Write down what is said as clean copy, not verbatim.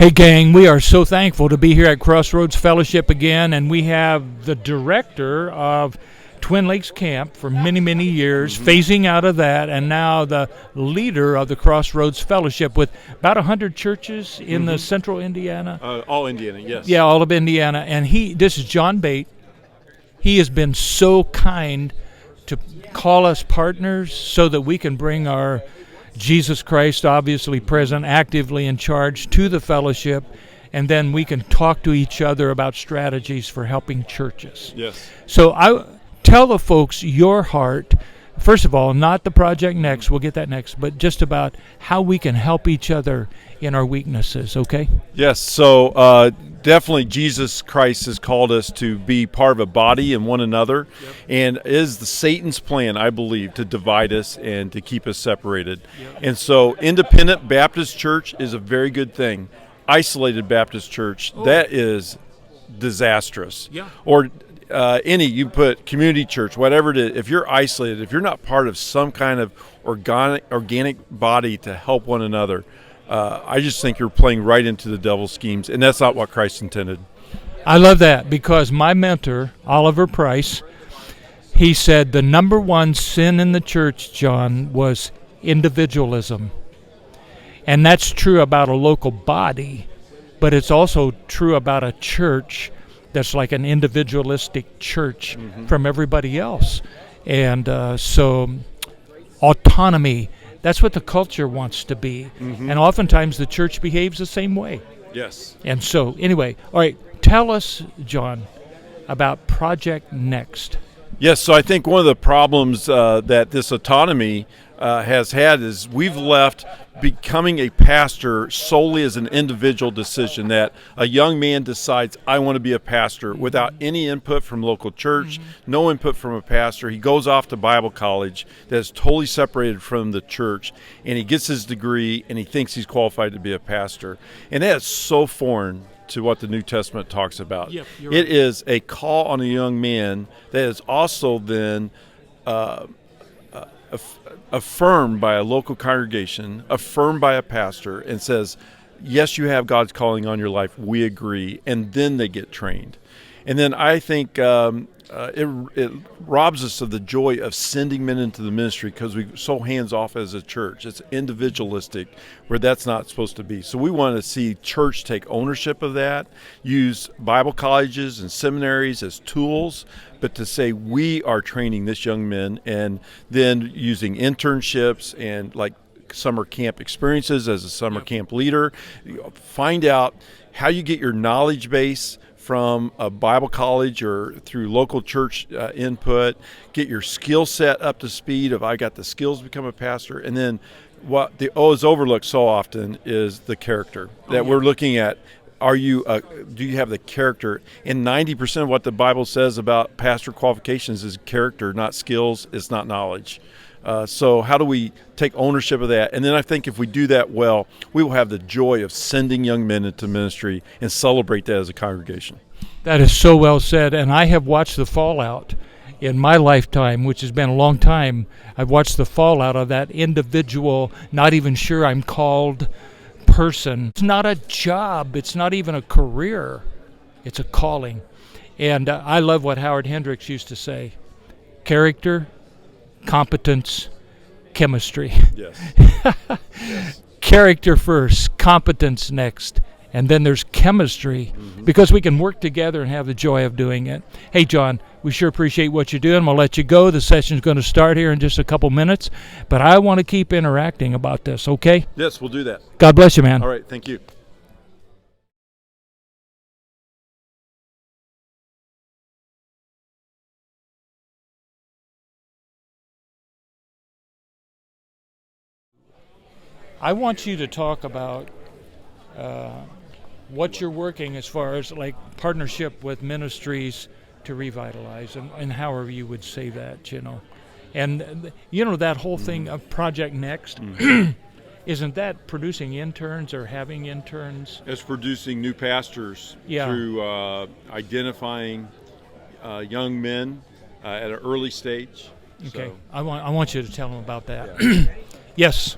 Hey, gang, we are so thankful to be here at Crossroads Fellowship again, and we have the director of Twin Lakes Camp for many, many years, phasing out of that, and now the leader of the Crossroads Fellowship with about 100 churches in the central Indiana. All Indiana, yes. Yeah, all of Indiana. And this is Jon Beight. He has been so kind to call us partners so that we can bring our Jesus Christ, obviously present, actively in charge, to the fellowship, and then we can talk to each other about strategies for helping churches. Yes. So I tell the folks your heart, first of all, not the Project Next, we'll get that next, but just about how we can help each other in our weaknesses, okay? Yes, so definitely Jesus Christ has called us to be part of a body and one another, and it is Satan's plan, I believe, to divide us and to keep us separated. And so Independent Baptist Church is a very good thing. Isolated Baptist Church, that is disastrous. Yeah. Or you put community church, whatever it is, if you're isolated, if you're not part of some kind of organic body to help one another, I just think you're playing right into the devil's schemes, and that's not what Christ intended. I love that, because my mentor, Oliver Price, he said the number one sin in the church, John, was individualism. And that's true about a local body, but it's also true about a church that's like an individualistic church from everybody else. And so autonomy, that's what the culture wants to be. And oftentimes the church behaves the same way. Yes. And so anyway, all right, tell us, John, about Project Next. Yes, so I think one of the problems that this autonomy has had is we've left becoming a pastor solely as an individual decision, that a young man decides, I want to be a pastor, without any input from local church, no input from a pastor. He goes off to Bible college that is totally separated from the church, and he gets his degree, and he thinks he's qualified to be a pastor. And that is so foreign to what the New Testament talks about. Yep, you're it right. is a call on a young man that is also then affirmed by a local congregation, affirmed by a pastor, and says, yes, you have God's calling on your life, we agree, and then they get trained. And then I think it robs us of the joy of sending men into the ministry, because we're so hands-off as a church. It's individualistic, where that's not supposed to be. So we want to see church take ownership of that, use Bible colleges and seminaries as tools, but to say we are training this young men, and then using internships and like summer camp experiences as a summer camp leader, find out how you get your knowledge base from a Bible college or through local church input, get your skill set up to speed of I got the skills to become a pastor, and then what is overlooked so often is the character that we're looking at. Do you have the character? And 90% of what the Bible says about pastor qualifications is character, not skills. It's not knowledge. So how do we take ownership of that? And then I think if we do that well, we will have the joy of sending young men into ministry and celebrate that as a congregation. That is so well said, and I have watched the fallout in my lifetime, which has been a long time. I've watched the fallout of that individual, not even sure I'm called person. It's not a job. It's not even a career. It's a calling. And I love what Howard Hendricks used to say: character, competence, chemistry. Yes. Character first, competence next, and then there's chemistry, because we can work together and have the joy of doing it. Hey, John, we sure appreciate what you're doing. We'll let you go. The session's going to start here in just a couple minutes, but I want to keep interacting about this, okay? Yes, we'll do that. God bless you, man. All right, thank you. I want you to talk about what you're working as far as like partnership with ministries to revitalize, and however you would say that, And, that whole thing of Project Next, isn't that producing interns or having interns? It's producing new pastors through identifying young men at an early stage. Okay, So. I want you to tell them about that. Yes.